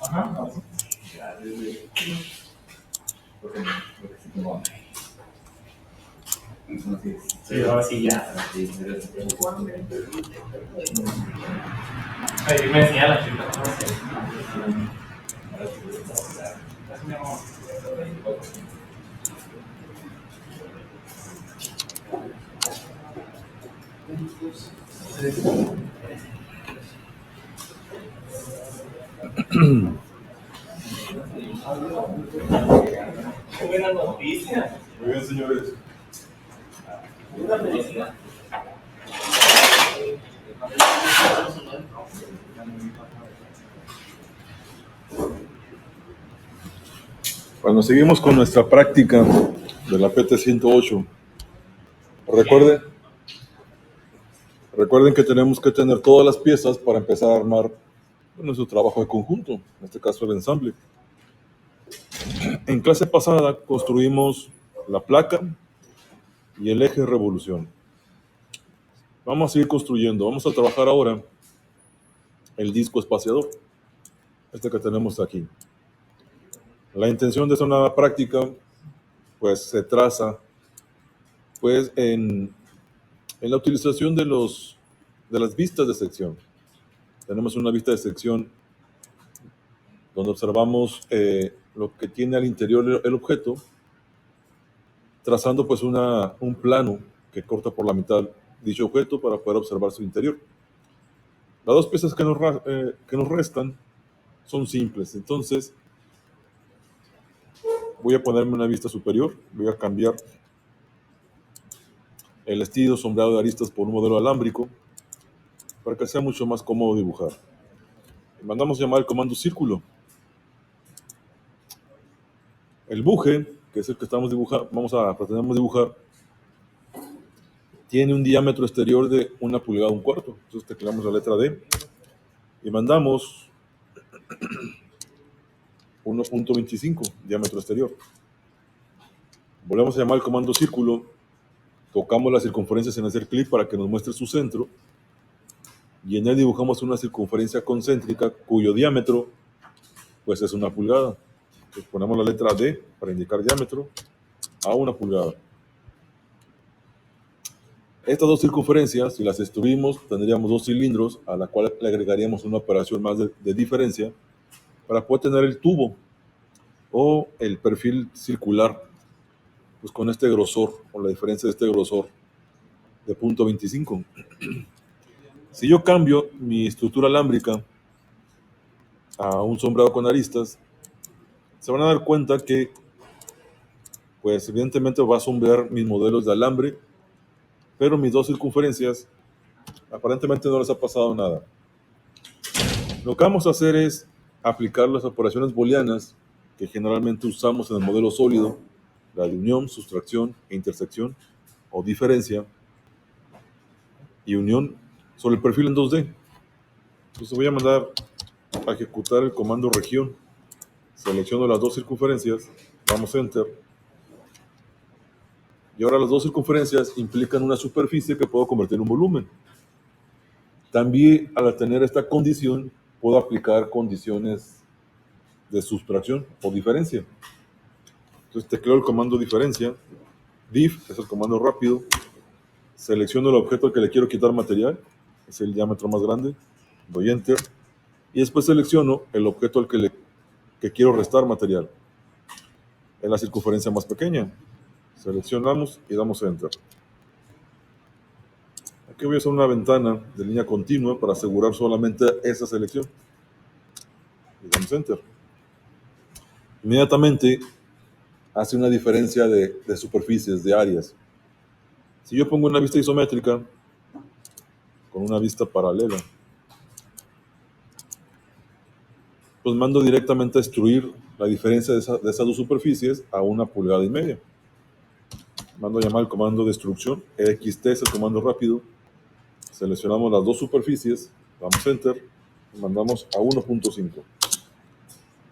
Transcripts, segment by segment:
Ajá. Sí, ahora sí ya. Ahí me enseña la chica. Buena noticia. Muy bien, señores. Una felicidad. Bueno, seguimos con nuestra práctica de la PT-108. Recuerden que tenemos que tener todas las piezas para empezar a armar nuestro trabajo de conjunto, en este caso el ensamble. En clase pasada construimos la placa y el eje de revolución. Vamos a seguir construyendo. Vamos a trabajar ahora el disco espaciador, este que tenemos aquí. La intención de esta nueva práctica pues se traza pues en la utilización de las vistas de sección. Tenemos una vista de sección donde observamos lo que tiene al interior el objeto, trazando pues un plano que corta por la mitad dicho objeto para poder observar su interior. Las dos piezas que nos restan son simples, entonces voy a ponerme una vista superior, voy a cambiar el estilo sombreado de aristas por un modelo alámbrico para que sea mucho más cómodo dibujar. Mandamos llamar el comando círculo. El buje, que es el que estamos dibujando, pretendemos dibujar, tiene un diámetro exterior de 1 pulgada 1/4. Entonces tecleamos la letra D y mandamos 1.25 diámetro exterior. Volvemos a llamar el comando círculo, tocamos las circunferencias en hacer clic para que nos muestre su centro y en él dibujamos una circunferencia concéntrica cuyo diámetro pues es 1 pulgada. Entonces ponemos la letra D para indicar diámetro a 1 pulgada. Estas dos circunferencias, si las destruimos, tendríamos dos cilindros a la cual le agregaríamos una operación más de diferencia para poder tener el tubo o el perfil circular, pues con este grosor o la diferencia de este grosor de 0.25. Si yo cambio mi estructura alámbrica a un sombreado con aristas, se van a dar cuenta que, pues evidentemente va a sombrear mis modelos de alambre, pero mis dos circunferencias aparentemente no les ha pasado nada. Lo que vamos a hacer es aplicar las operaciones booleanas que generalmente usamos en el modelo sólido, la de unión, sustracción e intersección, o diferencia y unión sobre el perfil en 2D. Entonces voy a mandar a ejecutar el comando región. Selecciono las dos circunferencias, damos enter. Y ahora las dos circunferencias implican una superficie que puedo convertir en un volumen. También al tener esta condición, puedo aplicar condiciones de sustracción o diferencia. Entonces tecleo el comando diferencia, div es el comando rápido, selecciono el objeto al que le quiero quitar material, es el diámetro más grande, doy enter, y después selecciono el objeto al que quiero restar material, es la circunferencia más pequeña. Seleccionamos y damos enter. Aquí voy a hacer una ventana de línea continua para asegurar solamente esa selección. Y damos enter. Inmediatamente hace una diferencia de superficies, de áreas. Si yo pongo una vista isométrica con una vista paralela, pues mando directamente a extruir la diferencia de esas dos superficies a 1,5 pulgadas. Mando a llamar el comando de extrusión, EXT es el comando rápido. Seleccionamos las dos superficies, damos enter y mandamos a 1.5.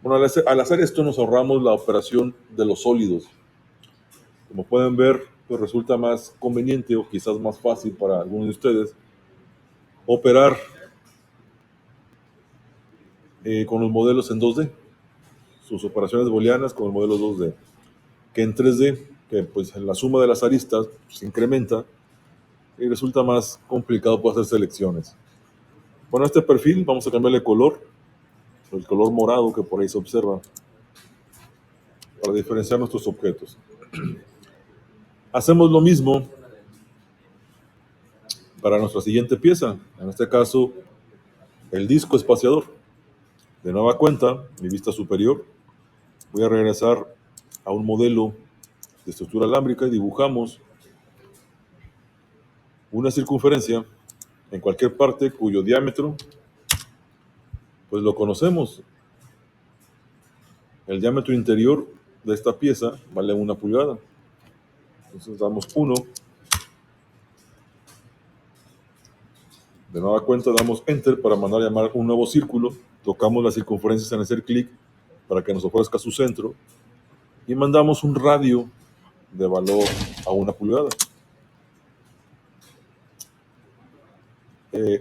Bueno, al hacer esto nos ahorramos la operación de los sólidos. Como pueden ver, pues resulta más conveniente o quizás más fácil para algunos de ustedes operar con los modelos en 2D, sus operaciones booleanas con los modelos 2D, que en 3D, que pues la suma de las aristas se incrementa y resulta más complicado para hacer selecciones. Bueno, a este perfil vamos a cambiarle color, el color morado que por ahí se observa, para diferenciar nuestros objetos. Hacemos lo mismo para nuestra siguiente pieza, en este caso el disco espaciador. De nueva cuenta, mi vista superior, voy a regresar a un modelo de estructura alámbrica y dibujamos una circunferencia en cualquier parte cuyo diámetro, pues lo conocemos. El diámetro interior de esta pieza vale 1 pulgada. Entonces damos 1. De nueva cuenta damos Enter para mandar a llamar un nuevo círculo. Tocamos la circunferencia sin hacer clic para que nos ofrezca su centro. Y mandamos un radio de valor a 1 pulgada.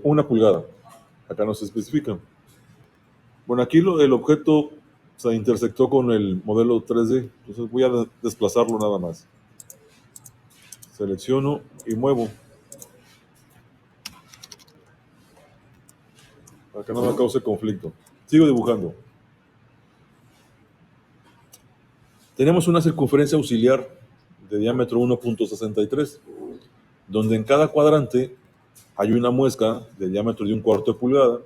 1 pulgada. Acá no se especifica. Bueno, aquí el objeto se intersectó con el modelo 3D. Entonces voy a desplazarlo nada más. Selecciono y muevo. Para que no me cause conflicto. Sigo dibujando. Tenemos una circunferencia auxiliar de diámetro 1.63, donde en cada cuadrante hay una muesca de diámetro de 1/4 de pulgada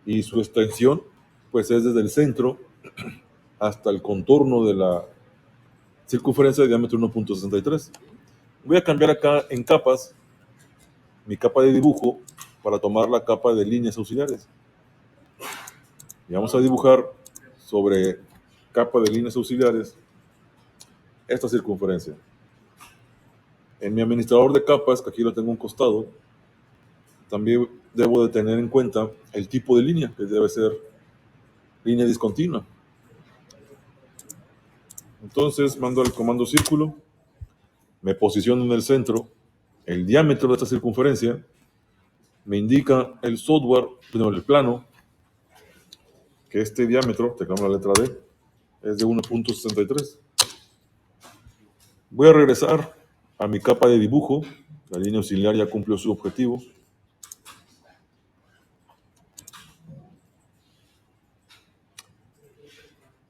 y su extensión pues es desde el centro hasta el contorno de la circunferencia de diámetro 1.63. Voy a cambiar acá en capas mi capa de dibujo para tomar la capa de líneas auxiliares. Y vamos a dibujar sobre capa de líneas auxiliares esta circunferencia. En mi administrador de capas, que aquí lo tengo a un costado, también debo de tener en cuenta el tipo de línea, que debe ser línea discontinua. Entonces mando el comando círculo, me posiciono en el centro, el diámetro de esta circunferencia me indica el software, el plano, que este diámetro, teclamos la letra D, es de 1.63. Voy a regresar a mi capa de dibujo, la línea auxiliar ya cumplió su objetivo.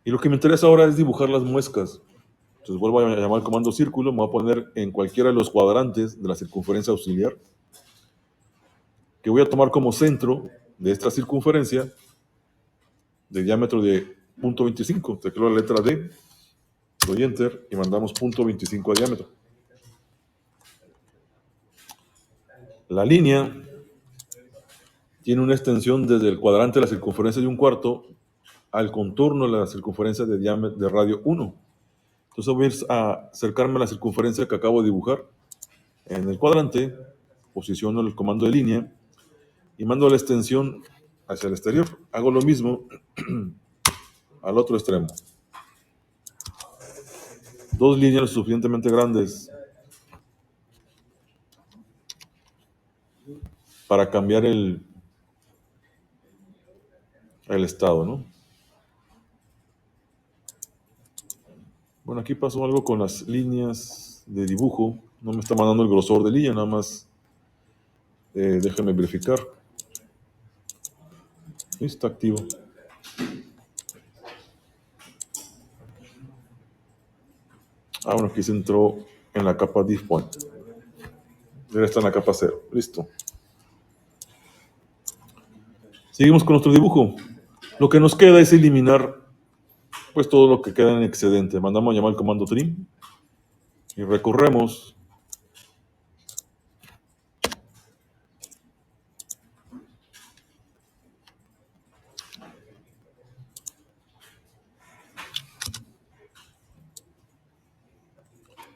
Y lo que me interesa ahora es dibujar las muescas. Entonces vuelvo a llamar al comando círculo, me voy a poner en cualquiera de los cuadrantes de la circunferencia auxiliar, que voy a tomar como centro de esta circunferencia de diámetro de 0.25. Tecleo la letra D, doy Enter y mandamos 0.25 de diámetro. La línea tiene una extensión desde el cuadrante de la circunferencia de 1/4 al contorno de la circunferencia de radio 1. Entonces voy a ir a acercarme a la circunferencia que acabo de dibujar. En el cuadrante posiciono el comando de línea y mando la extensión hacia el exterior. Hago lo mismo al otro extremo. 2 líneas suficientemente grandes para cambiar el estado, ¿no? Bueno, aquí pasó algo con las líneas de dibujo. No me está mandando el grosor de línea, nada más. Déjenme verificar. Está activo. Bueno, aquí se entró en la capa div point. Ahora está en la capa 0. Listo. Seguimos con nuestro dibujo. Lo que nos queda es eliminar pues todo lo que queda en excedente. Mandamos a llamar el comando trim y recorremos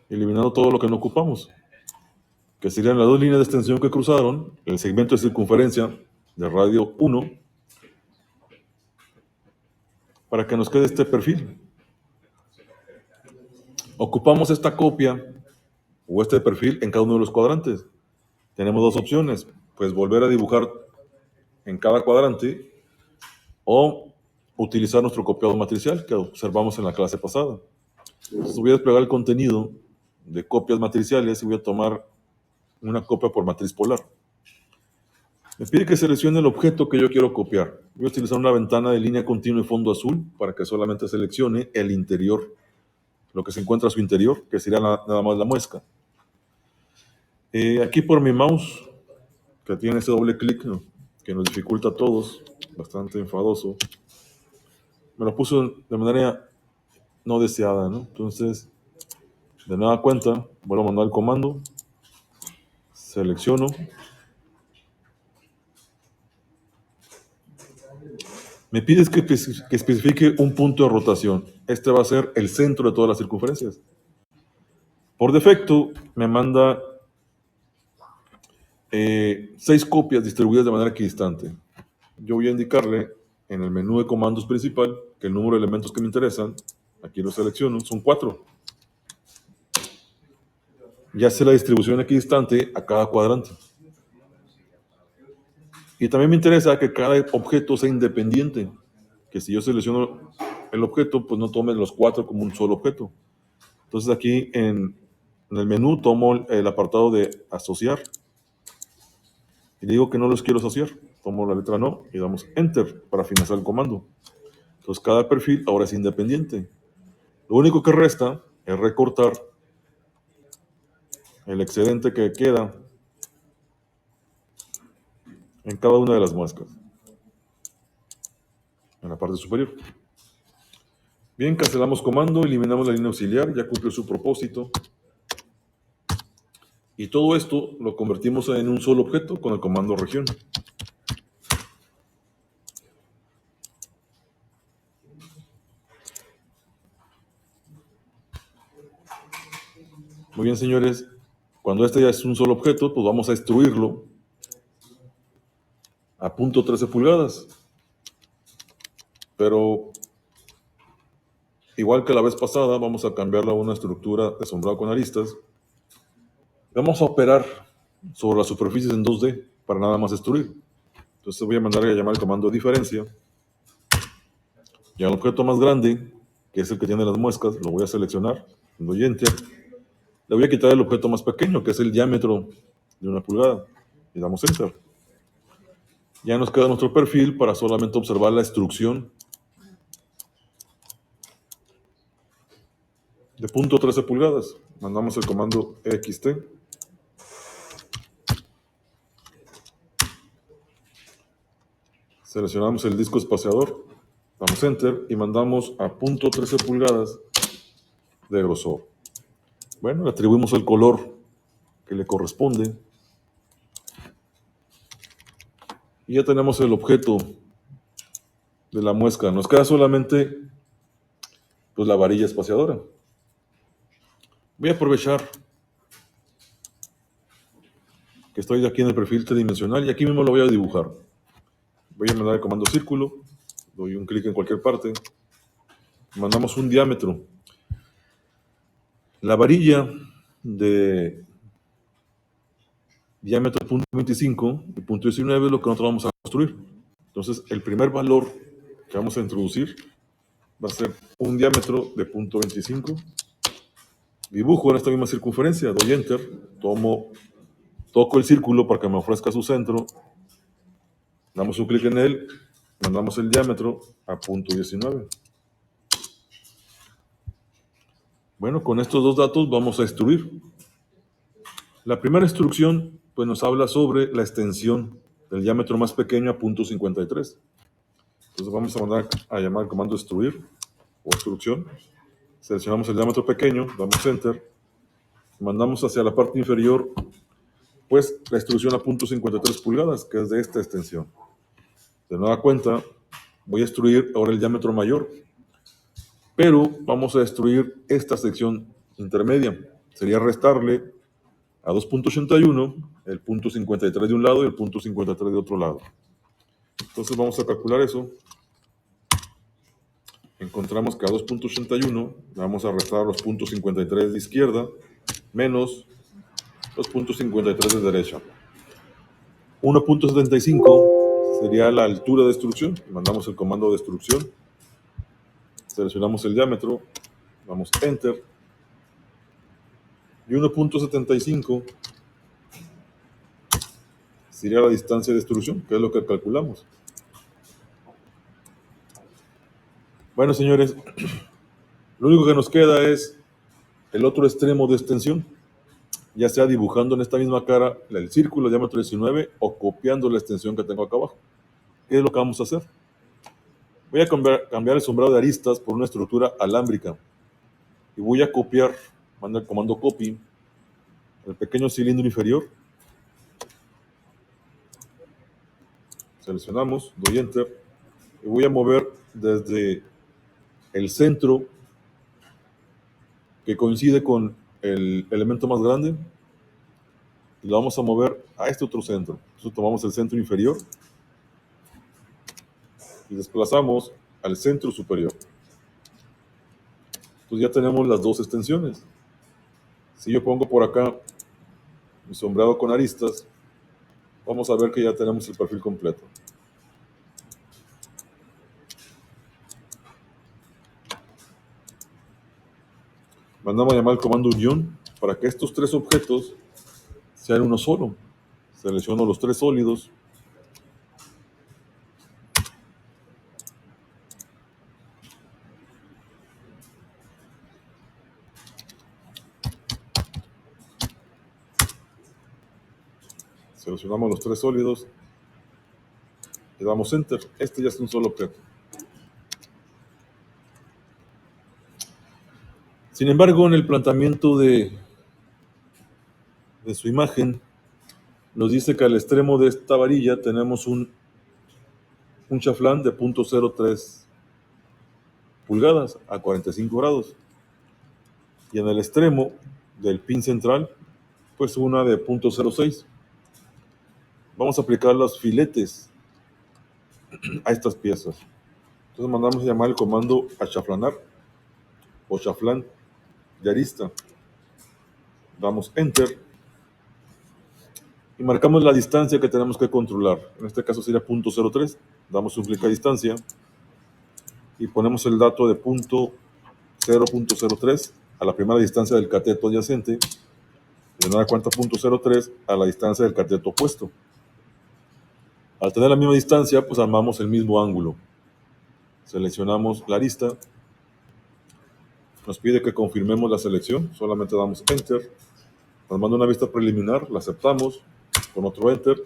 eliminando todo lo que no ocupamos, que serían las 2 líneas de extensión que cruzaron, el segmento de circunferencia de radio 1, para que nos quede este perfil. Ocupamos esta copia o este perfil en cada uno de los cuadrantes. Tenemos dos opciones, pues volver a dibujar en cada cuadrante o utilizar nuestro copiado matricial que observamos en la clase pasada. Entonces voy a desplegar el contenido de copias matriciales y voy a tomar una copia por matriz polar. Me pide que seleccione el objeto que yo quiero copiar. Voy a utilizar una ventana de línea continua y fondo azul para que solamente seleccione el interior, lo que se encuentra a su interior, que sería nada más la muesca. Aquí por mi mouse, que tiene ese doble clic, ¿no?, que nos dificulta a todos, bastante enfadoso, me lo puso de manera no deseada, ¿no? Entonces, de nueva cuenta, vuelvo a mandar el comando, selecciono, me pides que especifique un punto de rotación. Este va a ser el centro de todas las circunferencias. Por defecto, me manda 6 copias distribuidas de manera equidistante. Yo voy a indicarle en el menú de comandos principal que el número de elementos que me interesan, aquí lo selecciono, son 4. Ya sé la distribución equidistante a cada cuadrante. Y también me interesa que cada objeto sea independiente, que si yo selecciono el objeto, pues no tome los 4 como un solo objeto. Entonces aquí en el menú tomo el apartado de asociar y digo que no los quiero asociar. Tomo la letra no y damos enter para finalizar el comando. Entonces cada perfil ahora es independiente. Lo único que resta es recortar el excedente que queda en cada una de las muescas, en la parte superior. Bien, cancelamos comando, eliminamos la línea auxiliar, ya cumplió su propósito. Y todo esto lo convertimos en un solo objeto con el comando región. Muy bien, señores. Cuando este ya es un solo objeto, pues vamos a extruirlo a 0.13 pulgadas. Pero, igual que la vez pasada, vamos a cambiarla a una estructura de sombreado con aristas. Vamos a operar sobre las superficies en 2D para nada más extruir. Entonces voy a mandar a llamar el comando diferencia. Y al objeto más grande, que es el que tiene las muescas, lo voy a seleccionar. Doy enter. Le voy a quitar el objeto más pequeño, que es el diámetro de 1 pulgada. Y damos enter. Ya nos queda nuestro perfil para solamente observar la extrusión de 0.13 pulgadas. Mandamos el comando EXT. Seleccionamos el disco espaciador, damos enter y mandamos a 0.13 pulgadas de grosor. Bueno, le atribuimos el color que le corresponde. Y ya tenemos el objeto de la muesca. Nos queda solamente pues la varilla espaciadora. Voy a aprovechar que estoy aquí en el perfil tridimensional y aquí mismo lo voy a dibujar. Voy a mandar el comando círculo, doy un clic en cualquier parte, mandamos un diámetro. La varilla de diámetro 0.25 y 0.19 es lo que nosotros vamos a construir. Entonces, el primer valor que vamos a introducir va a ser un diámetro de 0.25. Dibujo en esta misma circunferencia, doy enter, toco el círculo para que me ofrezca su centro, damos un clic en él, mandamos el diámetro a 0.19. Bueno, con estos dos datos vamos a extruir. La primera instrucción pues nos habla sobre la extensión del diámetro más pequeño a 0.53. Entonces vamos a mandar a llamar el comando extruir o extrusión. Seleccionamos el diámetro pequeño, damos enter, mandamos hacia la parte inferior pues la extrusión a 0.53 pulgadas, que es de esta extensión. De nueva cuenta, voy a extruir ahora el diámetro mayor, pero vamos a extruir esta sección intermedia. Sería restarle a 2.81 el 0.53 de un lado y el 0.53 de otro lado. Entonces vamos a calcular eso. Encontramos que a 2.81 vamos a restar los 0.53 de izquierda menos 2.53 de derecha. 1.75 sería la altura de extrusión. Mandamos el comando de extrusión. Seleccionamos el diámetro. Damos Enter. Y 1.75 sería la distancia de extrusión, que es lo que calculamos. Bueno, señores, lo único que nos queda es el otro extremo de extensión, ya sea dibujando en esta misma cara el círculo de diámetro 19 o copiando la extensión que tengo acá abajo. ¿Qué es lo que vamos a hacer? Voy a cambiar el sombrero de aristas por una estructura alámbrica y voy a copiar, mando el comando copy, el pequeño cilindro inferior. Seleccionamos, doy enter y voy a mover desde el centro que coincide con el elemento más grande y lo vamos a mover a este otro centro. Entonces tomamos el centro inferior y desplazamos al centro superior. Entonces ya tenemos las dos extensiones. Si yo pongo por acá mi sombreado con aristas, vamos a ver que ya tenemos el perfil completo. Mandamos a llamar el comando unión para que estos tres objetos sean uno solo. Selecciono los tres sólidos. Seleccionamos los tres sólidos. Le damos enter. Este ya es un solo objeto. Sin embargo, en el planteamiento de su imagen, nos dice que al extremo de esta varilla tenemos un chaflán de 0.03 pulgadas a 45 grados. Y en el extremo del pin central, pues una de 0.06. Vamos a aplicar los filetes a estas piezas. Entonces mandamos a llamar el comando achaflanar o chaflán de arista. Damos enter y marcamos la distancia que tenemos que controlar. En este caso sería 0.03. Damos un clic a distancia y ponemos el dato de 0.03 a la primera distancia del cateto adyacente, de nueva cuenta 0.03 a la distancia del cateto opuesto. Al tener la misma distancia, pues armamos el mismo ángulo. Seleccionamos la arista. Nos pide que confirmemos la selección. Solamente damos enter. Nos manda una vista preliminar. La aceptamos con otro enter.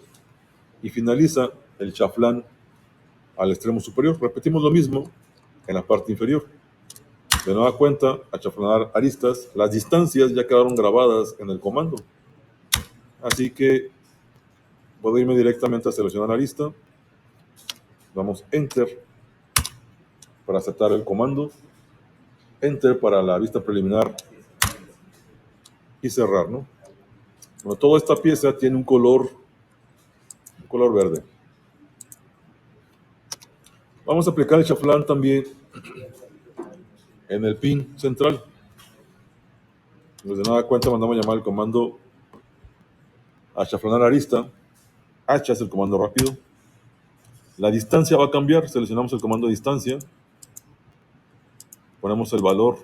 Y finaliza el chaflán al extremo superior. Repetimos lo mismo en la parte inferior. De nueva cuenta, achaflanar aristas. Las distancias ya quedaron grabadas en el comando. Así que puedo irme directamente a seleccionar la arista. Damos enter para aceptar el comando. Enter para la vista preliminar y cerrar, ¿no? Bueno, toda esta pieza tiene un color verde. Vamos a aplicar el chaflán también en el pin central. Desde nada cuenta mandamos llamar el comando achaflanar arista. H es el comando rápido. La distancia va a cambiar. Seleccionamos el comando de distancia. Ponemos el valor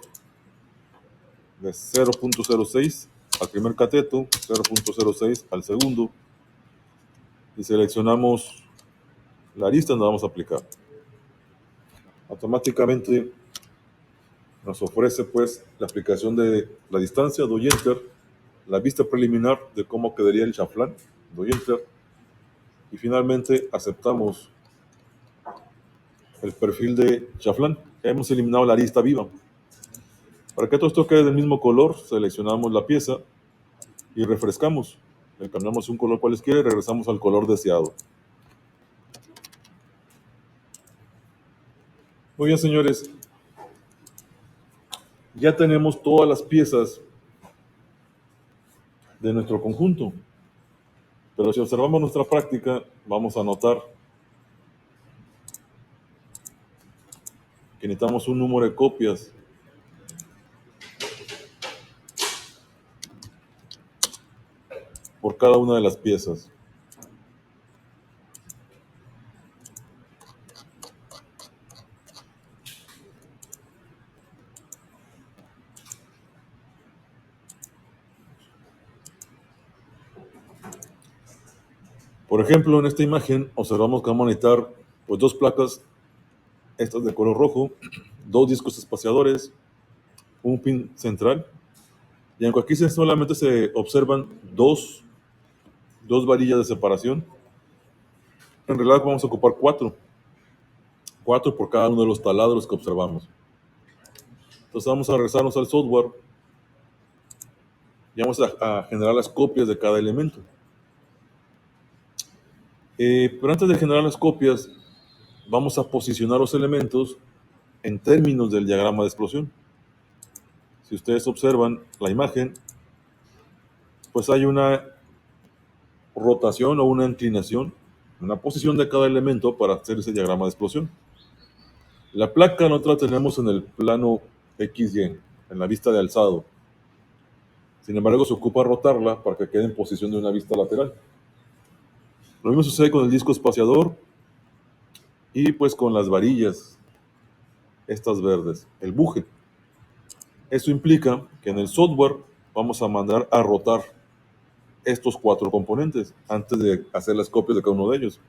de 0.06 al primer cateto, 0.06 al segundo y seleccionamos la arista donde vamos a aplicar. Automáticamente nos ofrece pues la aplicación de la distancia, doy enter, la vista preliminar de cómo quedaría el chaflán, doy enter y finalmente aceptamos el perfil de chaflán. Hemos eliminado la arista viva. Para que todo esto quede del mismo color, seleccionamos la pieza y refrescamos. Le cambiamos un color cualesquiera y regresamos al color deseado. Muy bien, señores. Ya tenemos todas las piezas de nuestro conjunto. Pero si observamos nuestra práctica, vamos a notar que necesitamos un número de copias por cada una de las piezas. Por ejemplo, en esta imagen observamos que vamos a necesitar pues, dos placas, estas de color rojo, dos discos espaciadores, un pin central, y aunque aquí solamente se observan dos varillas de separación, en realidad vamos a ocupar cuatro por cada uno de los taladros que observamos. Entonces vamos a regresarnos al software y vamos a generar las copias de cada elemento. Pero antes de generar las copias, vamos a posicionar los elementos en términos del diagrama de explosión. Si ustedes observan la imagen, pues hay una rotación o una inclinación, una posición de cada elemento para hacer ese diagrama de explosión. La placa nosotros la tenemos en el plano XY, en la vista de alzado. Sin embargo, se ocupa rotarla para que quede en posición de una vista lateral. Lo mismo sucede con el disco espaciador y pues con las varillas, estas verdes, el buje. Eso implica que en el software vamos a mandar a rotar estos cuatro componentes antes de hacer las copias de cada uno de ellos.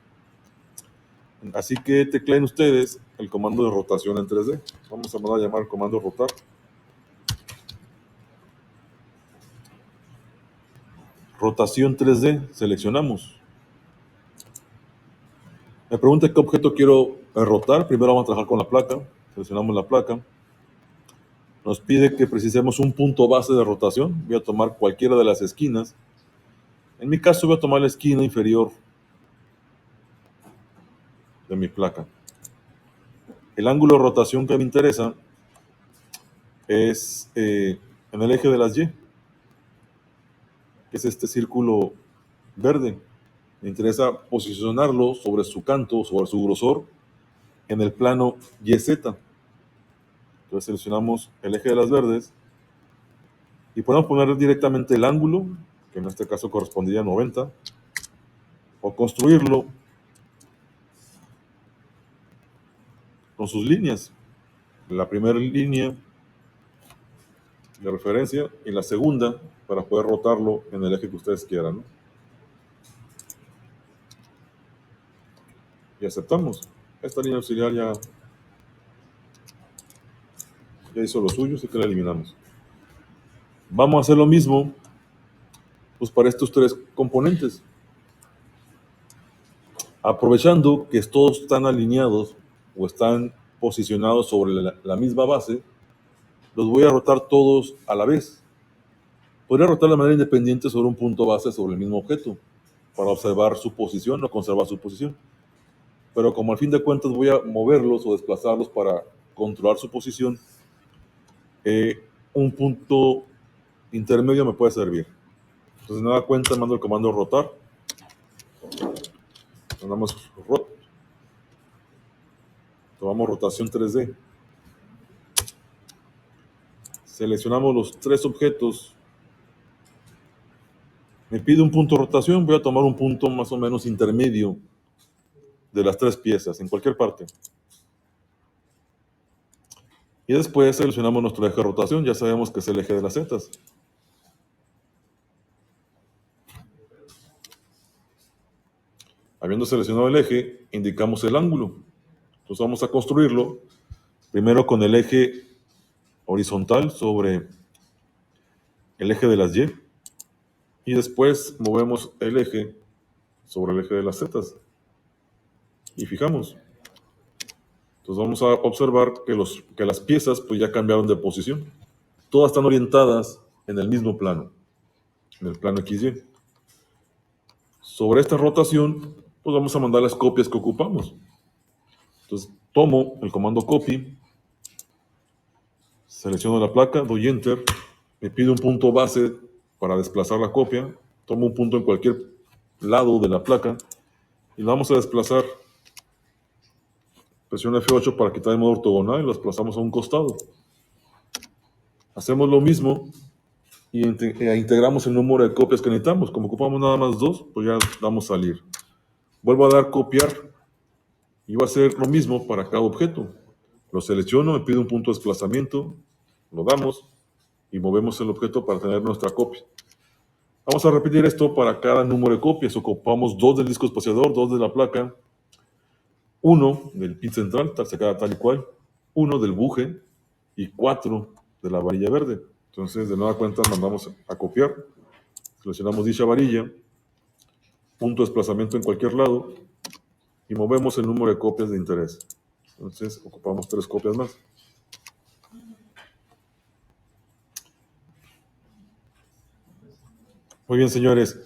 Así que tecleen ustedes el comando de rotación en 3D. Vamos a mandar a llamar el comando rotar. Rotación 3D, seleccionamos. Me pregunta qué objeto quiero rotar. Primero vamos a trabajar con la placa. Seleccionamos la placa. Nos pide que precisemos un punto base de rotación. Voy a tomar cualquiera de las esquinas. En mi caso voy a tomar la esquina inferior de mi placa. El ángulo de rotación que me interesa es en el eje de las Y, que es este círculo verde. Me interesa posicionarlo sobre su canto, sobre su grosor, en el plano YZ. Entonces seleccionamos el eje de las verdes y podemos poner directamente el ángulo, que en este caso correspondería a 90, o construirlo con sus líneas. La primera línea de referencia y la segunda para poder rotarlo en el eje que ustedes quieran, ¿no? Y aceptamos. Esta línea auxiliar ya hizo lo suyo, así que la eliminamos. Vamos a hacer lo mismo pues, para estos tres componentes. Aprovechando que todos están alineados o están posicionados sobre la misma base, los voy a rotar todos a la vez. Podría rotar de manera independiente sobre un punto base sobre el mismo objeto para observar su posición o conservar su posición. Pero como al fin de cuentas voy a moverlos o desplazarlos para controlar su posición, un punto intermedio me puede servir. Entonces, nueva cuenta, mando el comando rotar. Mandamos rot. Tomamos rotación 3D. Seleccionamos los tres objetos. Me pide un punto de rotación. Voy a tomar un punto más o menos intermedio de las tres piezas, en cualquier parte. Y después seleccionamos nuestro eje de rotación. Ya sabemos que es el eje de las zetas. Habiendo seleccionado el eje, indicamos el ángulo. Entonces vamos a construirlo primero con el eje horizontal sobre el eje de las Y y después movemos el eje sobre el eje de las zetas y fijamos. Entonces vamos a observar que las piezas pues ya cambiaron de posición. Todas están orientadas en el mismo plano, en el plano XY. Sobre esta rotación pues vamos a mandar las copias que ocupamos. Entonces tomo el comando copy, selecciono la placa, doy enter, me pide un punto base para desplazar la copia, tomo un punto en cualquier lado de la placa y la vamos a desplazar. Presiono F8 para quitar el modo ortogonal y lo desplazamos a un costado. Hacemos lo mismo y integramos el número de copias que necesitamos. Como ocupamos nada más 2, pues ya damos salir. Vuelvo a dar copiar y va a ser lo mismo para cada objeto. Lo selecciono, me pide un punto de desplazamiento, lo damos y movemos el objeto para tener nuestra copia. Vamos a repetir esto para cada número de copias. Ocupamos 2 del disco espaciador, 2 de la placa, 1 del pin central, se queda tal y cual, 1 del buje y 4 de la varilla verde. Entonces, de nueva cuenta, mandamos a copiar, seleccionamos dicha varilla, punto de desplazamiento en cualquier lado y movemos el número de copias de interés. Entonces, ocupamos 3 copias más. Muy bien, señores.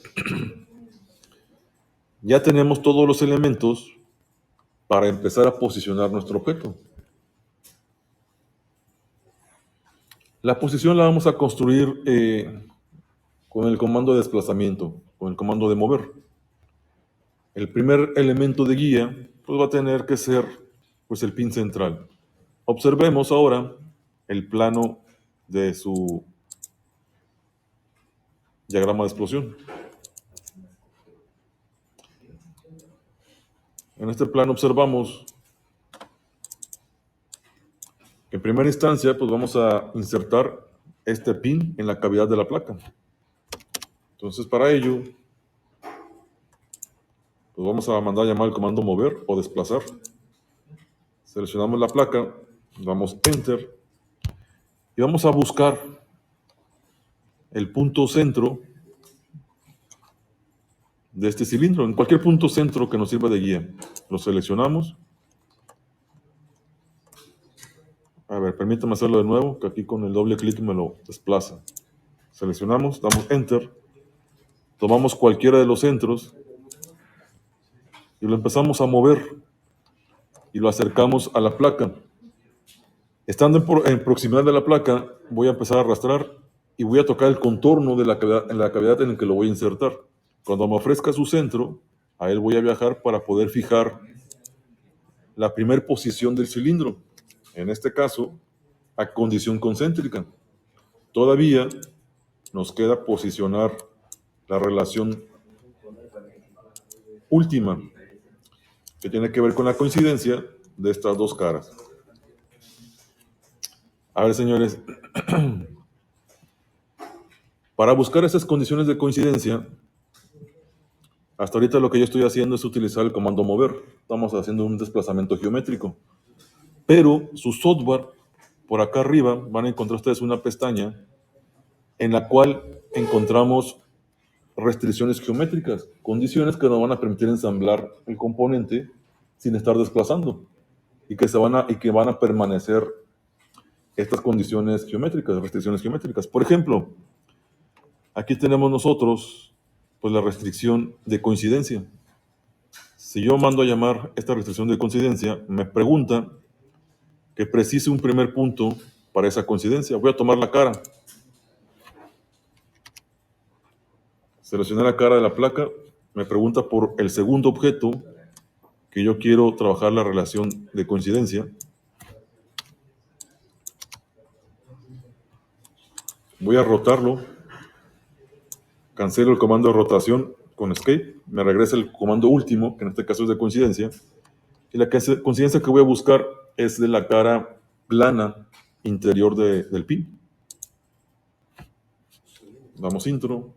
Ya tenemos todos los elementos para empezar a posicionar nuestro objeto. La posición la vamos a construir con el comando de desplazamiento, con el comando de mover. El primer elemento de guía pues, va a tener que ser pues, el pin central. Observemos ahora el plano de su diagrama de explosión. En este plano observamos que en primera instancia pues, vamos a insertar este pin en la cavidad de la placa. Entonces para ello pues vamos a mandar a llamar el comando mover o desplazar. Seleccionamos la placa, damos enter y vamos a buscar el punto centro de este cilindro, en cualquier punto centro que nos sirva de guía. Lo seleccionamos. A ver, permítame hacerlo de nuevo, que aquí con el doble clic me lo desplaza. Seleccionamos, damos enter, tomamos cualquiera de los centros y lo empezamos a mover y lo acercamos a la placa. Estando en proximidad de la placa, voy a empezar a arrastrar y voy a tocar el contorno de la cavidad en la que lo voy a insertar. Cuando me ofrezca su centro, a él voy a viajar para poder fijar la primera posición del cilindro. En este caso, a condición concéntrica. Todavía nos queda posicionar la relación última, que tiene que ver con la coincidencia de estas dos caras. A ver, señores, para buscar esas condiciones de coincidencia, hasta ahorita lo que yo estoy haciendo es utilizar el comando mover. Estamos haciendo un desplazamiento geométrico. Pero su software, por acá arriba, van a encontrar ustedes una pestaña en la cual encontramos restricciones geométricas, condiciones que nos van a permitir ensamblar el componente sin estar desplazando y que van a permanecer estas condiciones geométricas, restricciones geométricas. Por ejemplo, aquí tenemos nosotros pues la restricción de coincidencia. Si yo mando a llamar esta restricción de coincidencia, me pregunta que precise un primer punto para esa coincidencia. Voy a tomar la cara. Seleccioné la cara de la placa, me pregunta por el segundo objeto que yo quiero trabajar la relación de coincidencia. Voy a rotarlo, cancelo el comando de rotación con escape, me regresa el comando último, que en este caso es de coincidencia, y la coincidencia que voy a buscar es de la cara plana interior del pin. Damos intro.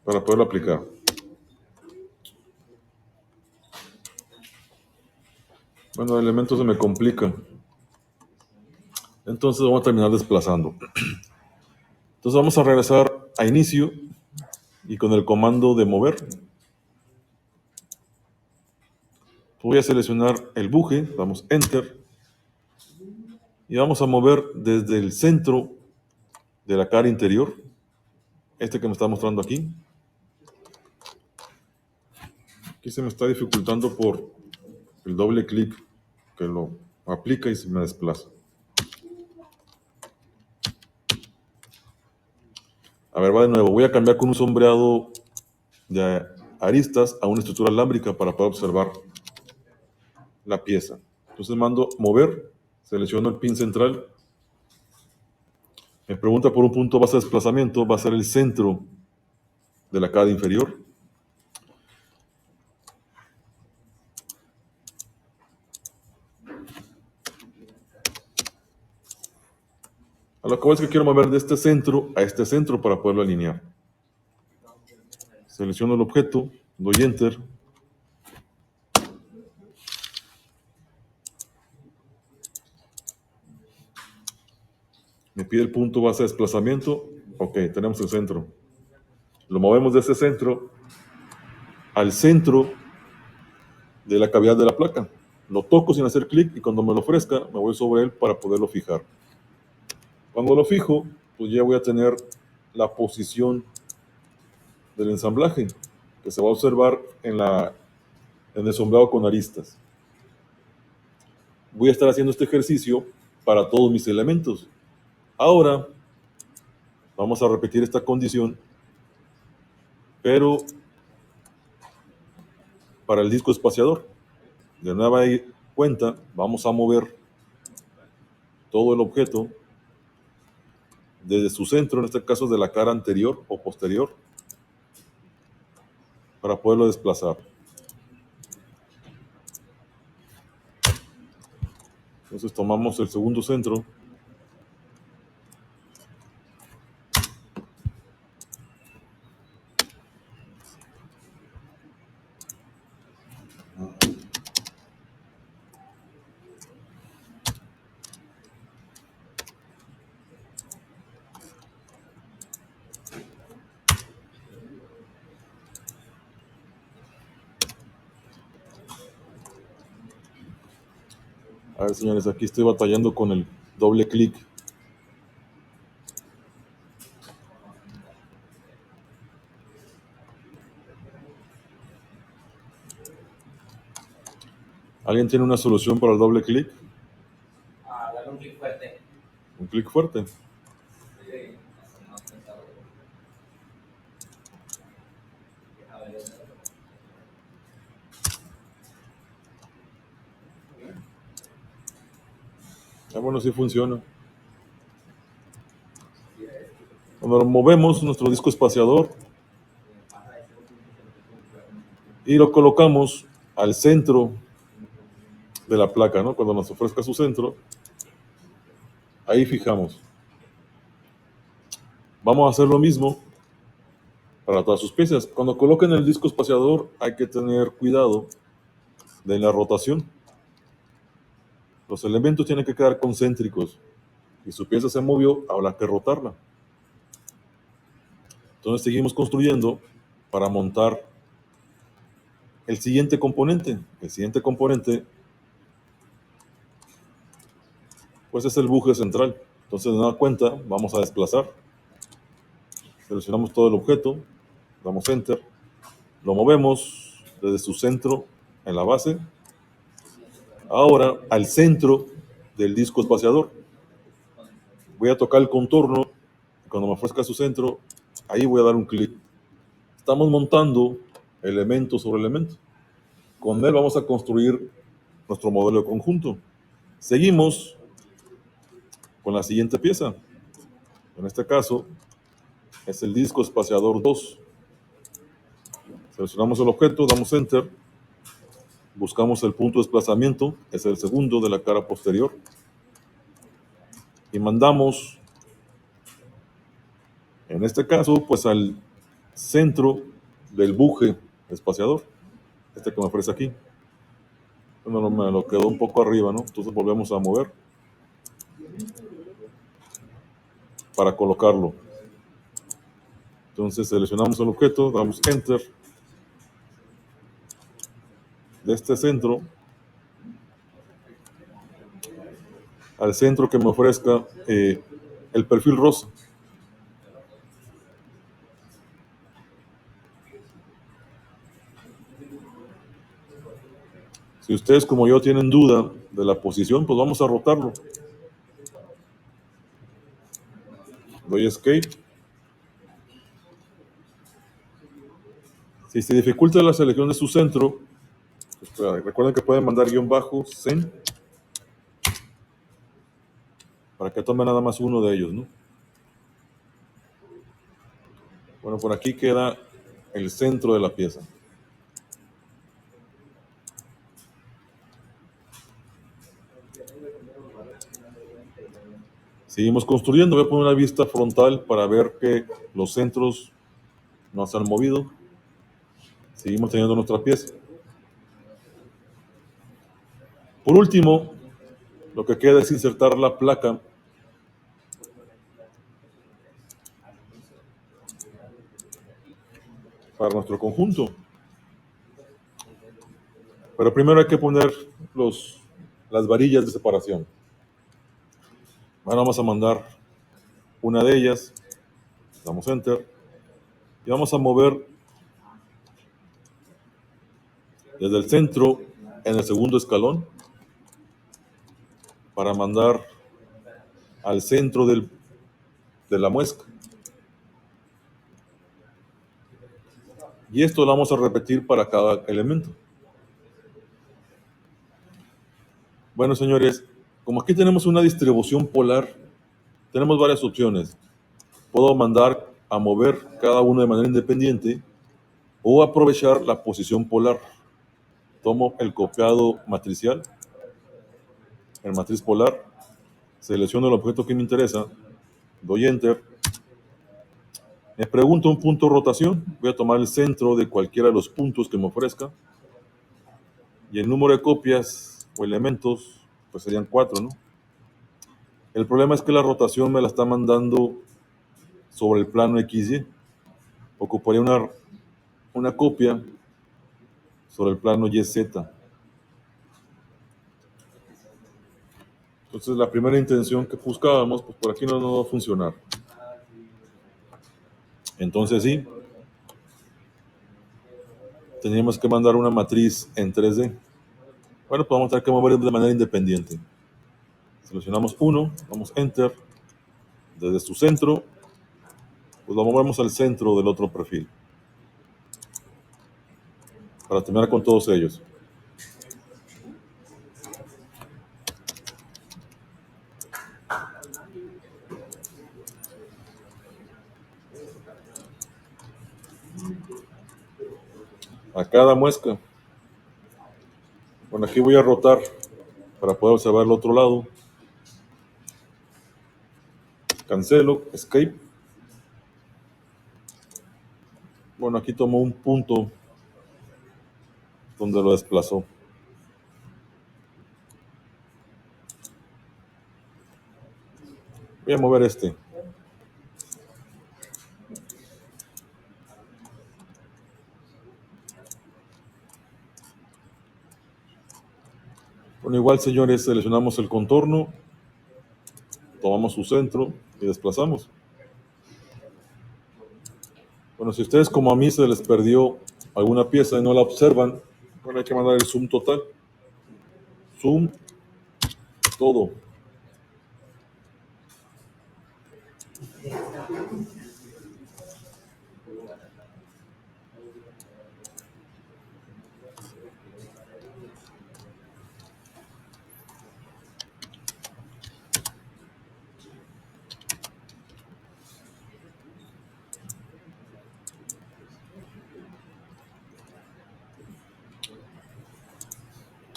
Para poderlo aplicar. Bueno, el elemento se me complica. Entonces vamos a terminar desplazando. Entonces vamos a regresar a inicio y con el comando de mover voy a seleccionar el buje, damos enter y vamos a mover desde el centro de la cara interior, este que me está mostrando aquí. Aquí se me está dificultando por el doble clic que lo aplica y se me desplaza. A ver, va de nuevo. Voy a cambiar con un sombreado de aristas a una estructura alámbrica para poder observar la pieza. Entonces mando mover, selecciono el pin central, me pregunta por un punto base de desplazamiento, va a ser el centro de la cara inferior. A lo que voy es que quiero mover de este centro a este centro para poderlo alinear. Selecciono el objeto, doy Enter. Me pide el punto base de desplazamiento. Ok, tenemos el centro. Lo movemos de ese centro al centro de la cavidad de la placa. Lo toco sin hacer clic y cuando me lo ofrezca me voy sobre él para poderlo fijar. Cuando lo fijo, pues ya voy a tener la posición del ensamblaje que se va a observar en el sombreado con aristas. Voy a estar haciendo este ejercicio para todos mis elementos. Ahora vamos a repetir esta condición, pero para el disco espaciador. De nueva cuenta, vamos a mover todo el objeto desde su centro, en este caso de la cara anterior o posterior, para poderlo desplazar. Entonces tomamos el segundo centro, a ver, señores, aquí estoy batallando con el doble clic. ¿Alguien tiene una solución para el doble clic? Dale un clic fuerte. Un clic fuerte. Bueno, sí funciona. Cuando lo movemos nuestro disco espaciador y lo colocamos al centro de la placa, ¿no? Cuando nos ofrezca su centro, ahí fijamos. Vamos a hacer lo mismo para todas sus piezas. Cuando coloquen el disco espaciador hay que tener cuidado de la rotación. Los elementos tienen que quedar concéntricos. Si su pieza se movió, habrá que rotarla. Entonces seguimos construyendo para montar el siguiente componente. El siguiente componente pues es el buje central. Entonces de nueva cuenta vamos a desplazar. Seleccionamos todo el objeto, damos Enter, lo movemos desde su centro en la base, ahora al centro del disco espaciador. Voy a tocar el contorno, cuando me ofrezca su centro, ahí voy a dar un clic. Estamos montando elemento sobre elemento. Con él vamos a construir nuestro modelo de conjunto. Seguimos con la siguiente pieza. En este caso es el disco espaciador 2. Seleccionamos el objeto, damos Enter, buscamos el punto de desplazamiento, es el segundo de la cara posterior, y mandamos, en este caso, pues al centro del buje espaciador, este que me ofrece aquí. Bueno, me lo quedó un poco arriba, ¿no? Entonces volvemos a mover para colocarlo. Entonces seleccionamos el objeto, damos Enter, de este centro al centro que me ofrezca el perfil rosa. Si ustedes como yo tienen duda de la posición, pues vamos a rotarlo. Doy Escape. Si se dificulta la selección de su centro, pues, recuerden que pueden mandar _sen para que tome nada más uno de ellos, ¿no? Bueno, por aquí queda el centro de la pieza. Seguimos construyendo. Voy a poner una vista frontal para ver que los centros no se han movido. Seguimos teniendo nuestra pieza. Por último, lo que queda es insertar la placa para nuestro conjunto. Pero primero hay que poner las varillas de separación. Ahora vamos a mandar una de ellas, damos enter, y vamos a mover desde el centro en el segundo escalón para mandar al centro de la muesca. Y esto lo vamos a repetir para cada elemento. Bueno, señores, como aquí tenemos una distribución polar, tenemos varias opciones. Puedo mandar a mover cada uno de manera independiente o aprovechar la posición polar. Tomo el copiado matricial, el matriz polar, selecciono el objeto que me interesa, doy enter, me pregunto un punto de rotación, voy a tomar el centro de cualquiera de los puntos que me ofrezca, y el número de copias o elementos pues serían 4, ¿no? El problema es que la rotación me la está mandando sobre el plano XY. Ocuparía una copia sobre el plano YZ. Entonces la primera intención que buscábamos, pues por aquí no va a funcionar. Entonces sí, teníamos que mandar una matriz en 3D. Bueno, pues vamos a tener que mover de manera independiente. Seleccionamos uno, damos enter, desde su centro, pues lo movemos al centro del otro perfil, para terminar con todos ellos. A cada muesca. Bueno, aquí voy a rotar para poder observar el otro lado. Cancelo, escape. Bueno, aquí tomo un punto donde lo desplazó. Voy a mover este. Bueno, igual, señores, seleccionamos el contorno, tomamos su centro y desplazamos. Bueno, si ustedes como a mí se les perdió alguna pieza y no la observan, bueno, hay que mandar el zoom total. Zoom, todo.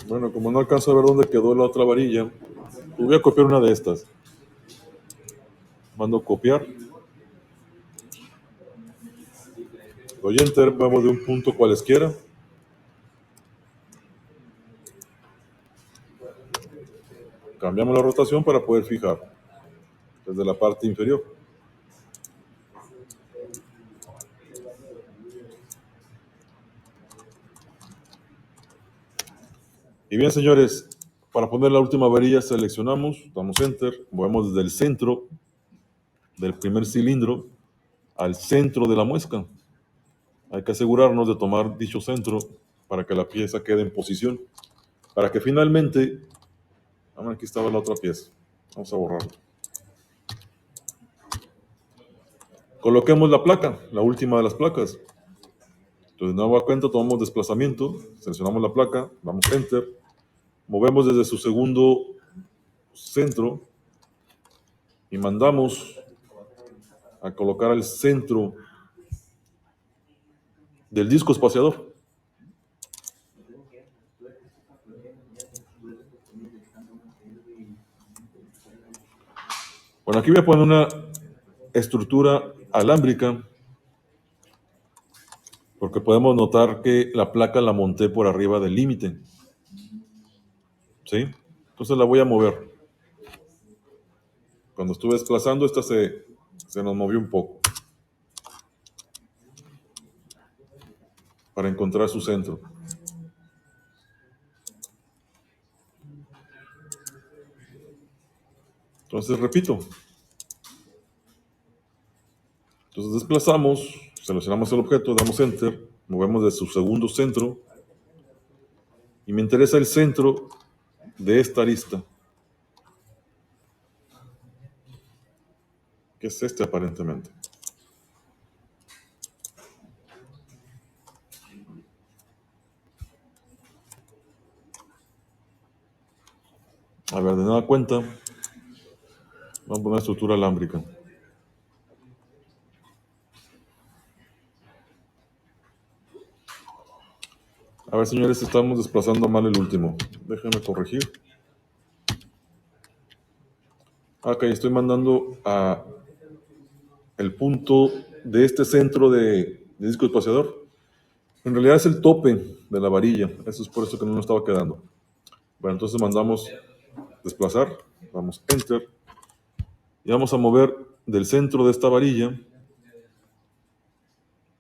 Bueno, como no alcanzo a ver dónde quedó la otra varilla, voy a copiar una de estas. Mando copiar. Doy enter, vamos de un punto cualesquiera. Cambiamos la rotación para poder fijar desde la parte inferior. Y bien, señores, para poner la última varilla seleccionamos, damos enter, movemos desde el centro del primer cilindro al centro de la muesca. Hay que asegurarnos de tomar dicho centro para que la pieza quede en posición. Para que finalmente, aquí estaba la otra pieza. Vamos a borrarla. Coloquemos la placa, la última de las placas. Entonces, de nueva cuenta, tomamos desplazamiento, seleccionamos la placa, damos Enter, movemos desde su segundo centro y mandamos a colocar al centro del disco espaciador. Bueno, aquí voy a poner una estructura alámbrica porque podemos notar que la placa la monté por arriba del límite. ¿Sí? Entonces la voy a mover. Cuando estuve desplazando, esta se nos movió un poco para encontrar su centro. Entonces repito. Entonces desplazamos, seleccionamos el objeto, damos Enter, movemos de su segundo centro y me interesa el centro de esta arista, que es este aparentemente. A ver, de nueva cuenta, vamos a poner estructura alámbrica. A ver, señores, estamos desplazando mal el último. Déjenme corregir. Ok, estoy mandando a el punto de este centro de disco espaciador. En realidad es el tope de la varilla. Eso es por eso que no nos estaba quedando. Bueno, entonces mandamos desplazar. Damos Enter. Y vamos a mover del centro de esta varilla.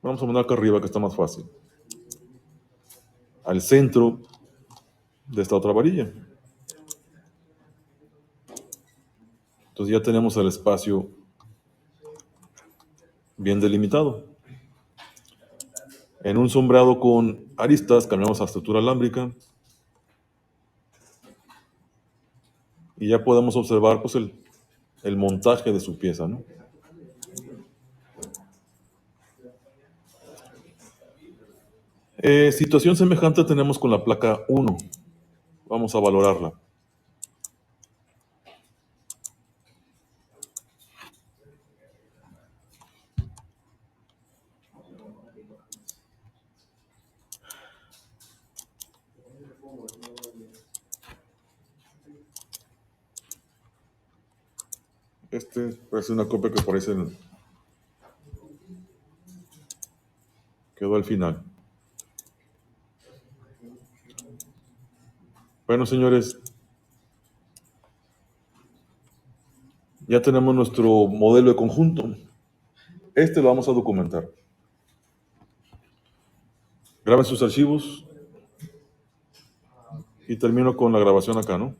Vamos a mandar acá arriba, que está más fácil. Al centro de esta otra varilla. Entonces ya tenemos el espacio bien delimitado. En un sombreado con aristas cambiamos a estructura alámbrica y ya podemos observar pues, el montaje de su pieza, ¿no? Situación semejante tenemos con la placa 1. Vamos a valorarla. Este parece una copia que parece quedó al final. Bueno, señores, ya tenemos nuestro modelo de conjunto. Este lo vamos a documentar. Graben sus archivos y termino con la grabación acá, ¿no?